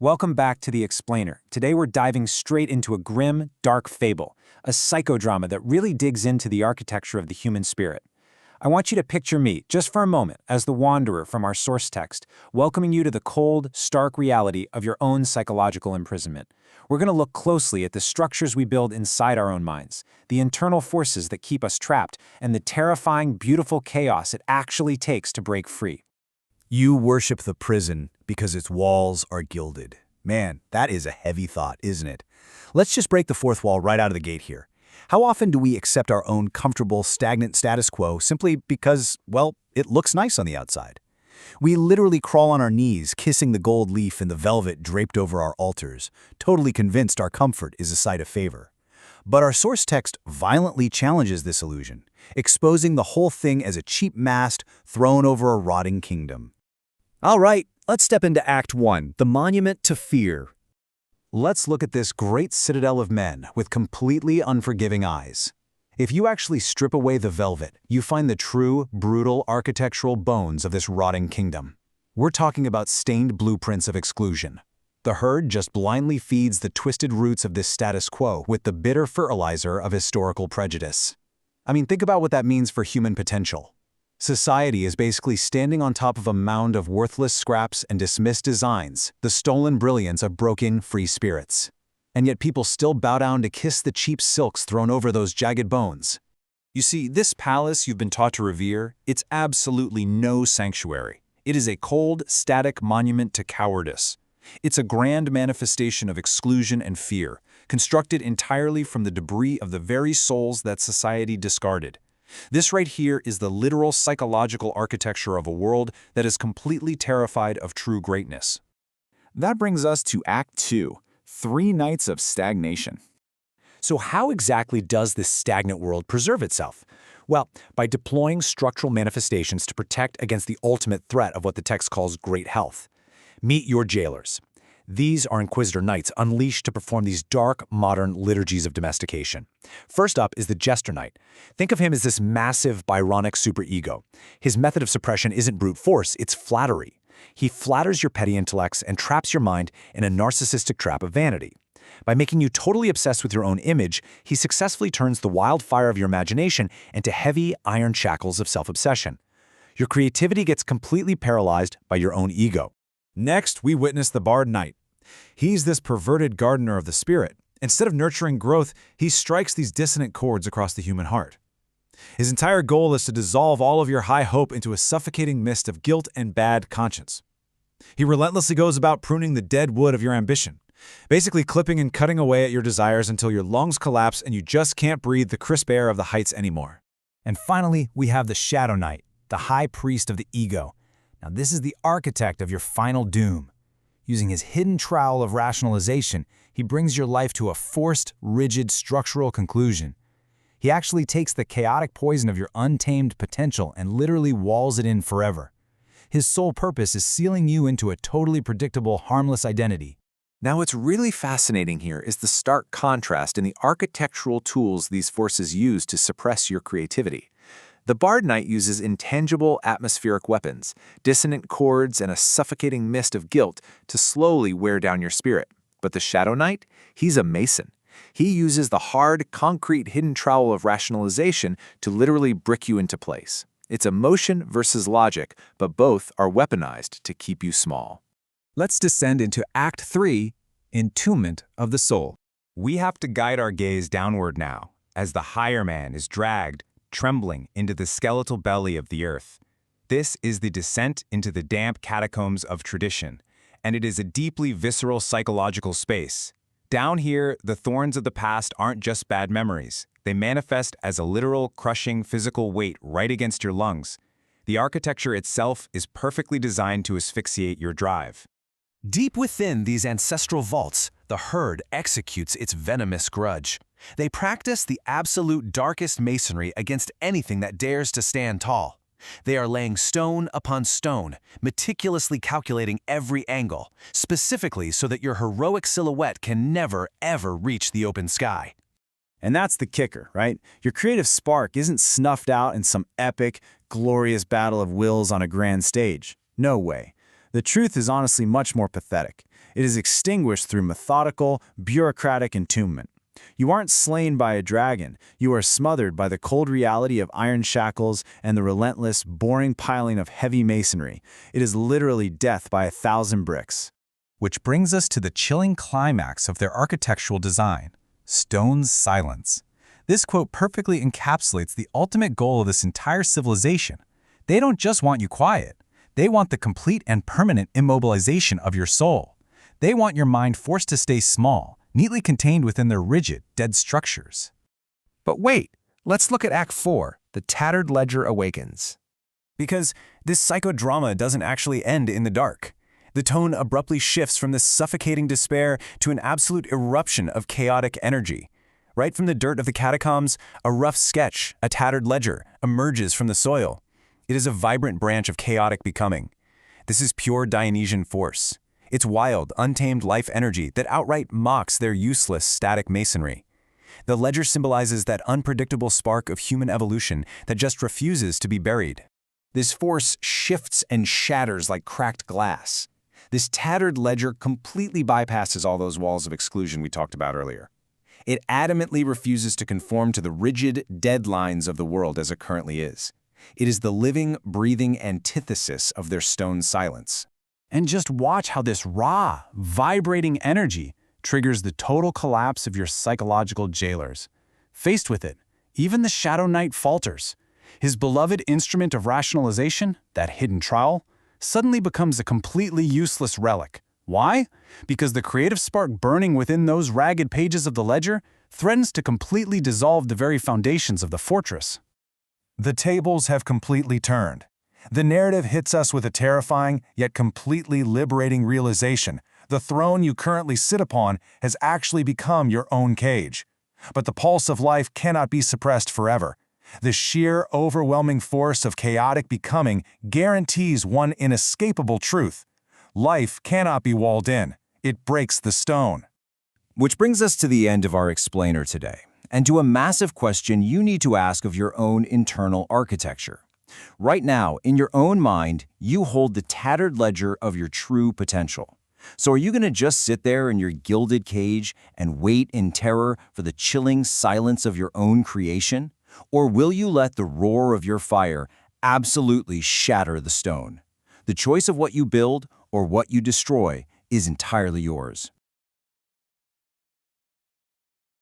Welcome back to The Explainer. Today we're diving straight into a grim, dark fable, a psychodrama that really digs into the architecture of the human spirit. I want you to picture me, just for a moment, as the wanderer from our source text, welcoming you to the cold, stark reality of your own psychological imprisonment. We're going to look closely at the structures we build inside our own minds, the internal forces that keep us trapped, and the terrifying, beautiful chaos it actually takes to break free. You worship the prison because its walls are gilded. Man, that is a heavy thought, isn't it? Let's just break the fourth wall right out of the gate here. How often do we accept our own comfortable, stagnant status quo simply because, well, it looks nice on the outside? We literally crawl on our knees, kissing the gold leaf and the velvet draped over our altars, totally convinced our comfort is a sight of favor. But our source text violently challenges this illusion, exposing the whole thing as a cheap mast thrown over a rotting kingdom. All right, let's step into Act 1, the monument to fear. Let's look at this great citadel of men with completely unforgiving eyes. If you actually strip away the velvet, you find the true, brutal architectural bones of this rotting kingdom. We're talking about stained blueprints of exclusion. The herd just blindly feeds the twisted roots of this status quo with the bitter fertilizer of historical prejudice. I mean, think about what that means for human potential. Society is basically standing on top of a mound of worthless scraps and dismissed designs, the stolen brilliance of broken, free spirits. And yet people still bow down to kiss the cheap silks thrown over those jagged bones. You see, this palace you've been taught to revere, it's absolutely no sanctuary. It is a cold, static monument to cowardice. It's a grand manifestation of exclusion and fear, constructed entirely from the debris of the very souls that society discarded. This right here is the literal psychological architecture of a world that is completely terrified of true greatness. That brings us to Act 2, 3 Nights of Stagnation. So how exactly does this stagnant world preserve itself? Well, by deploying structural manifestations to protect against the ultimate threat of what the text calls great health. Meet your jailers. These are Inquisitor Knights unleashed to perform these dark, modern liturgies of domestication. First up is the Jester Knight. Think of him as this massive, Byronic superego. His method of suppression isn't brute force, it's flattery. He flatters your petty intellects and traps your mind in a narcissistic trap of vanity. By making you totally obsessed with your own image, he successfully turns the wildfire of your imagination into heavy, iron shackles of self-obsession. Your creativity gets completely paralyzed by your own ego. Next, we witness the Bard Knight. He's this perverted gardener of the spirit. Instead of nurturing growth, he strikes these dissonant chords across the human heart. His entire goal is to dissolve all of your high hope into a suffocating mist of guilt and bad conscience. He relentlessly goes about pruning the dead wood of your ambition, basically clipping and cutting away at your desires until your lungs collapse and you just can't breathe the crisp air of the heights anymore. And finally, we have the Shadow Knight, the high priest of the ego. Now, this is the architect of your final doom. Using his hidden trowel of rationalization, he brings your life to a forced, rigid, structural conclusion. He actually takes the chaotic poison of your untamed potential and literally walls it in forever. His sole purpose is sealing you into a totally predictable, harmless identity. Now, what's really fascinating here is the stark contrast in the architectural tools these forces use to suppress your creativity. The Bard Knight uses intangible atmospheric weapons, dissonant chords, and a suffocating mist of guilt to slowly wear down your spirit. But the Shadow Knight, he's a mason. He uses the hard, concrete hidden trowel of rationalization to literally brick you into place. It's emotion versus logic, but both are weaponized to keep you small. Let's descend into Act 3, Entombment of the Soul. We have to guide our gaze downward now, as the higher man is dragged, trembling, into the skeletal belly of the earth. This is the descent into the damp catacombs of tradition, and it is a deeply visceral psychological space. Down here, the thorns of the past aren't just bad memories. They manifest as a literal, crushing physical weight right against your lungs. The architecture itself is perfectly designed to asphyxiate your drive. Deep within these ancestral vaults, the herd executes its venomous grudge. They practice the absolute darkest masonry against anything that dares to stand tall. They are laying stone upon stone, meticulously calculating every angle, specifically so that your heroic silhouette can never, ever reach the open sky. And that's the kicker, right? Your creative spark isn't snuffed out in some epic, glorious battle of wills on a grand stage. No way. The truth is honestly much more pathetic. It is extinguished through methodical, bureaucratic entombment. You aren't slain by a dragon, you are smothered by the cold reality of iron shackles and the relentless, boring piling of heavy masonry. It is literally death by 1,000 bricks. Which brings us to the chilling climax of their architectural design: stone's silence. This quote perfectly encapsulates the ultimate goal of this entire civilization. They don't just want you quiet. They want the complete and permanent immobilization of your soul. They want your mind forced to stay small, neatly contained within their rigid, dead structures. But wait, let's look at Act 4, The Tattered Ledger Awakens. Because this psychodrama doesn't actually end in the dark. The tone abruptly shifts from this suffocating despair to an absolute eruption of chaotic energy. Right from the dirt of the catacombs, a rough sketch, a tattered ledger, emerges from the soil. It is a vibrant branch of chaotic becoming. This is pure Dionysian force. It's wild, untamed life energy that outright mocks their useless, static masonry. The ledger symbolizes that unpredictable spark of human evolution that just refuses to be buried. This force shifts and shatters like cracked glass. This tattered ledger completely bypasses all those walls of exclusion we talked about earlier. It adamantly refuses to conform to the rigid, dead lines of the world as it currently is. It is the living, breathing antithesis of their stone silence. And just watch how this raw, vibrating energy triggers the total collapse of your psychological jailers. Faced with it, even the Shadow Knight falters. His beloved instrument of rationalization, that hidden trowel, suddenly becomes a completely useless relic. Why? Because the creative spark burning within those ragged pages of the ledger threatens to completely dissolve the very foundations of the fortress. The tables have completely turned. The narrative hits us with a terrifying, yet completely liberating realization. The throne you currently sit upon has actually become your own cage. But the pulse of life cannot be suppressed forever. The sheer, overwhelming force of chaotic becoming guarantees one inescapable truth. Life cannot be walled in. It breaks the stone. Which brings us to the end of our explainer today, and to a massive question you need to ask of your own internal architecture. Right now, in your own mind, you hold the tattered ledger of your true potential. So are you going to just sit there in your gilded cage and wait in terror for the chilling silence of your own creation? Or will you let the roar of your fire absolutely shatter the stone? The choice of what you build or what you destroy is entirely yours.